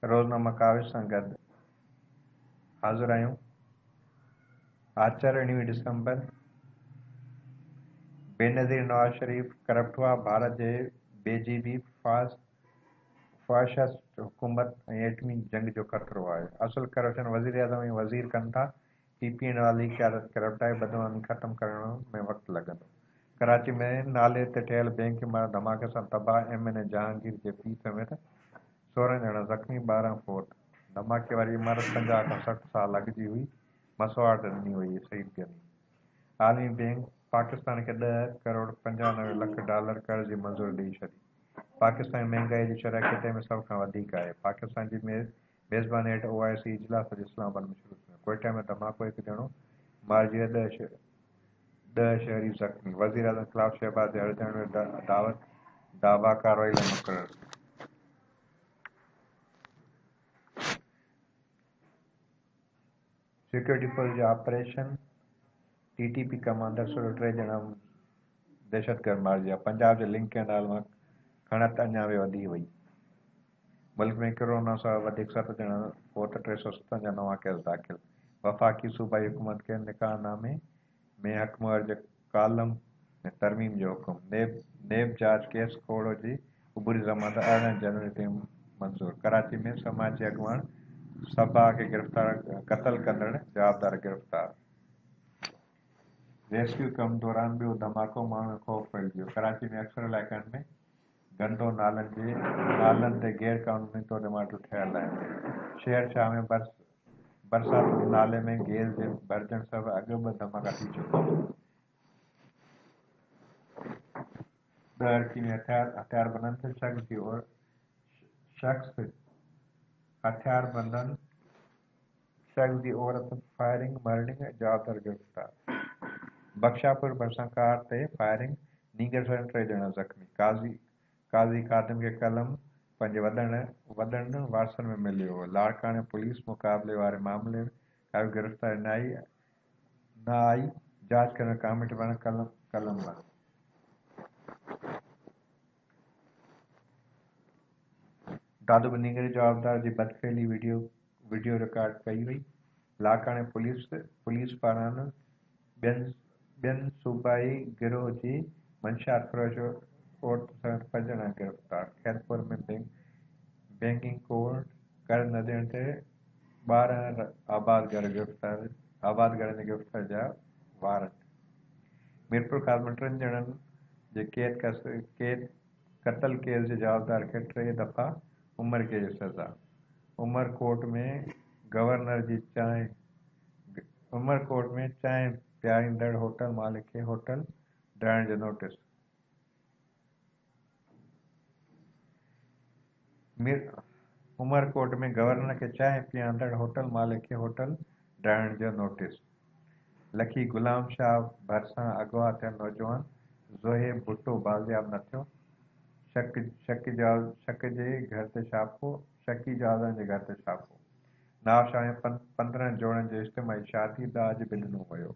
रोज़नामा काविश सां गॾु हाज़िर आहियूं। आचार्य 19 दिसंबर। बेनज़ीर नवाज़ शरीफ़ करप्ट हुआ। भारत जे बेजीबी फ़ाशिस्ट हुकूमत ऐं एटमी जंग जो ख़तरो आहे। असुल करप्शन वज़ीर आज़म ऐं वज़ीर कनि था। TPN वाली क़यादत करप्ट आहे। बदनामी ख़त्म करण में वक़्तु लॻंदो। कराची में नाले ते ठहियल बैंक इमारत धमाके सां तबाह। MNA जहांगीर जे पीउ समेत 16 ॼणा ज़ख़्मी, 12 फोत। धमाके वारी इमारत 50 खां 60 साल अॻु जी हुई। मसवाड़ ॾिनी हुई शहीद गनी। आलमी बैंक पाकिस्तान खे $10.95 करोड़ कर्ज़ जी मंज़ूरी ॾेई छॾी। पाकिस्तान महांगाई जी शरह ख़िते में सभ खां वधीक आहे। पाकिस्तान जी मेज़बानी हेठि OIC इजलास अॼु इस्लामाबाद में शुरू थियो। कोयटा में धमाको, हिकु ॼणो मारिजी वियो, 10 शहरी ज़ख़्मी। वज़ीर आज़म ख़िलाफ़ शहबाज जे हरजाइण में दावा कार्रवाई लाइ मुक़ररु। सिक्योरिटी फोर्स जो ऑपरेशन TTP कमांडर समेत 3 ॼणा दहशतगर्द मारिजी विया। पंजाब जे लिंकन हाल मां खणत अञा बि वधी वई। मुल्क में कोरोना सां वधीक 7 ॼणा फोत, 357 जा नवां केस दाख़िल। वफ़ाक़ी सूबाई हुकूमत खे निकाहनामे में हक़मवर जे कालम में तरमीम जो हुकुम। नेब जाच केस खोड़ जी उबरी ज़मानत 18 जनवरी ते मंज़ूर। कराची में समाजी अॻुवान सबा खे क़त्ल कंदड़ जवाबदार गिरफ़्तार। रेस्क्यू कम दौरान ॿियो धमाको, माण्हुनि में ख़ौफ़ फहिलिजी वियो। कराची में अक्सर इलाइक़नि में गंदो नालनि ते गैर क़ानूनी तौर इमारतूं ठहियल आहिनि। शेरशाह में बरसाती नाले में गैस जे भरिजण सबबि अॻु 2 धमाका थी चुका आहिनि। दरकी में हथियारबंद शख्स जी औरत फायरिंग मर्डरिंग जवाबदार गिरफ़्तार। बख्शापुर भरिसां कार ते फायरिंग, नीगर समेत 3 ॼणा ज़ख़्मी। काज़ी ख़ादिम खे कलम पंहिंजे वॾनि वारसनि में मिलियो हो। लाड़काणे पुलिस मुक़ाबले वारे मामले में का बि गिरफ़्तारी न आई। जांच करण कमेटी पारां कलम बंद। दादू नीगर जवाबदार जी बदफ़ेली वीडियो रिकॉर्ड कई वई। लाड़काणे पुलिस पारां ॿियनि सूबाई गिरोह जी मंशियात फ़रोश औरत समेत 5 ॼणा गिरफ़्तार। खैरपुर में बैंकिंग कोड कर न ॾियण ते 12 आबादगारनि जी गिरफ़्तारी जा वारंट। मीरपुर ख़ास में 3 ॼणनि जे क़त्ल केस जे जवाबदार खे 3 दफ़ा उमिरि कैद जी सज़ा। उमरकोट में चांहि पियारींदड़ होटल मालिक खे होटल ॾियण जो नोटिस। उमरकोट में गवर्नर खे चांहि पियारींदड़ होटल मालिक खे होटल ॾियण जो नोटिस। लखी गुलाम शाह भरिसां अगवा थियल नौजवान ज़ोहेब भुट्टो बाज़ियाब न थियो। शकी जवाबदारनि जे घर ते छापो। नवाबशाह में 15 जोड़नि जो इज्तिमाही शादी, दाज बि ॾिनो वियो।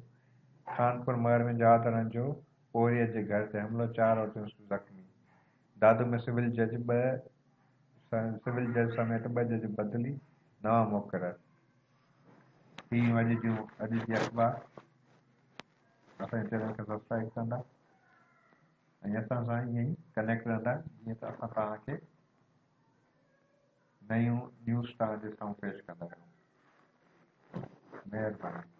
खानपुर महर में जवाबदारनि जो पोरीअ जे घर ते हमिलो, 4 औरतूं ज़ख़्मी। दादू में सिविल जज समेत 2 जज बदिली, नवां मुक़रर। हीअं अॼु जी अख़बार। असांजे चैनल खे सब्सक्राइब कंदा ऐं असां सां ईअं ई कनेक्ट रहंदा, जीअं त असां तव्हांखे नयूं न्यूज़ तव्हांजे साम्हूं पेश कंदा आहियूं। महिरबानी।